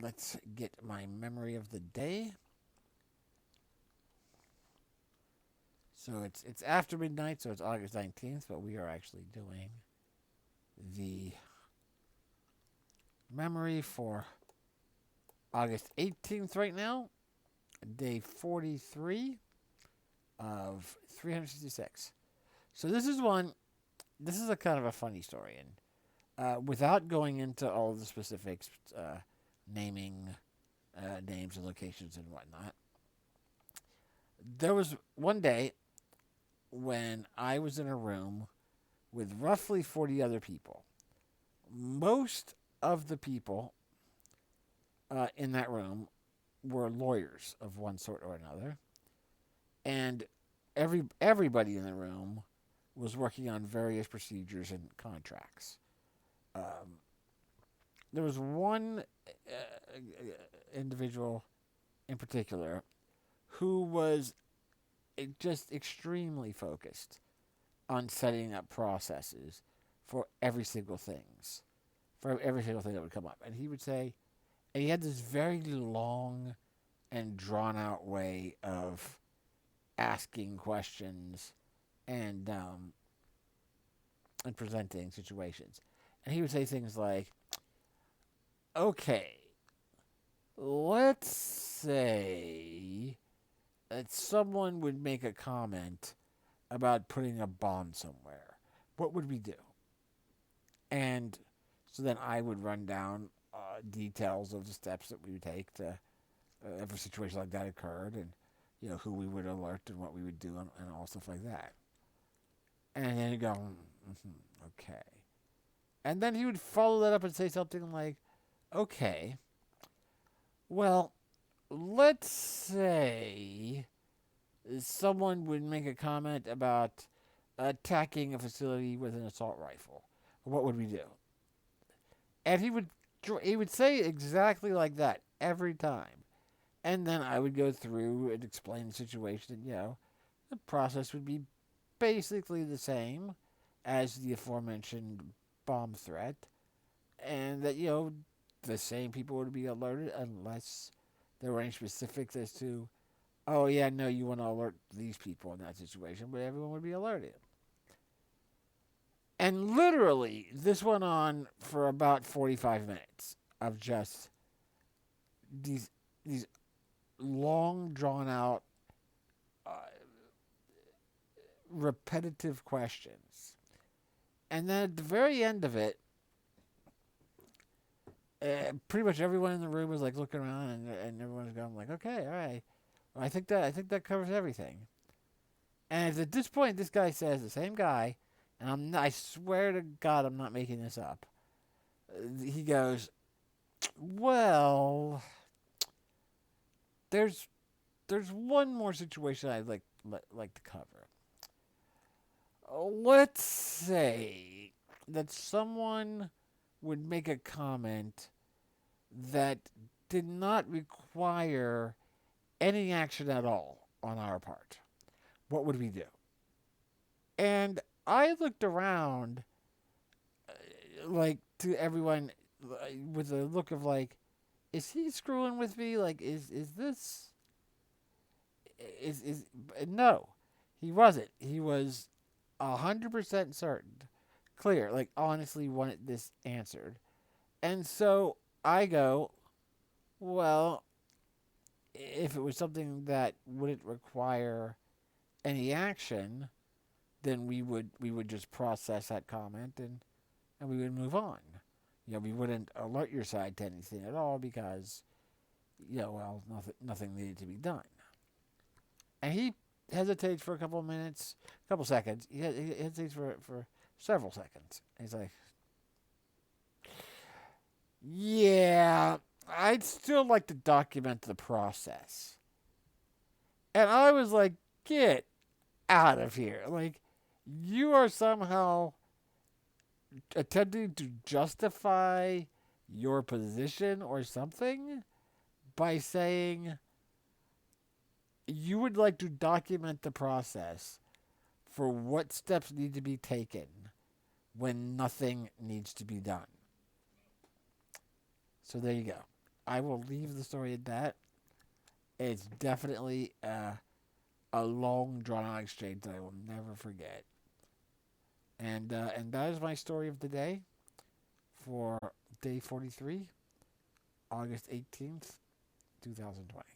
let's get my memory of the day. So it's after midnight, so it's August 19th, but we are actually doing the memory for August 18th right now, day 43 of 366. So this is a kind of a funny story, and without going into all the specifics, naming names and locations and whatnot, there was one day when I was in a room with roughly 40 other people. Most of the people in that room were lawyers of one sort or another, and everybody in the room was working on various procedures and contracts. Um, there was one individual in particular who was just extremely focused on setting up processes for every single thing that would come up. And he would say, and he had this very long and drawn out way of asking questions and and presenting situations. And he would say things like, "Okay, let's say that someone would make a comment about putting a bomb somewhere. What would we do?" And so then I would run down details of the steps that we would take to if a situation like that occurred, and who we would alert and what we would do and all stuff like that. And then he'd go, okay. And then he would follow that up and say something like, okay, well, let's say someone would make a comment about attacking a facility with an assault rifle. What would we do? And he would say exactly like that every time. And then I would go through and explain the situation. The process would be basically the same as the aforementioned bomb threat, and that the same people would be alerted unless there were any specifics as to, oh yeah, no, you want to alert these people in that situation, but everyone would be alerted. And literally, this went on for about 45 minutes of just these long, drawn out, repetitive questions. And then at the very end of it, pretty much everyone in the room was like looking around, and everyone's going like, "Okay, all right, well, I think that covers everything." And at this point, this guy says, the same guy, and I swear to God, I'm not making this up. He goes, "Well, there's one more situation I'd like to cover. Let's say that someone would make a comment that did not require any action at all on our part. What would we do?" And I looked around, like, to everyone with a look of like, is he screwing with me? Like, is this is no, he wasn't. He was 100% certain, clear, like honestly wanted this answered. And so I go, well, if it was something that wouldn't require any action, then we would just process that comment, and we would move on. We wouldn't alert your side to anything at all because, well, nothing needed to be done. And he hesitates for a couple of minutes, a couple seconds. He hesitates for several seconds. And he's like, "Yeah, I'd still like to document the process." And I was like, "Get out of here. Like, you are somehow attempting to justify your position or something by saying you would like to document the process for what steps need to be taken when nothing needs to be done." So there you go. I will leave the story at that. It's definitely a long, drawn out exchange that I will never forget. And that is my story of the day for day 43, August 18th, 2020.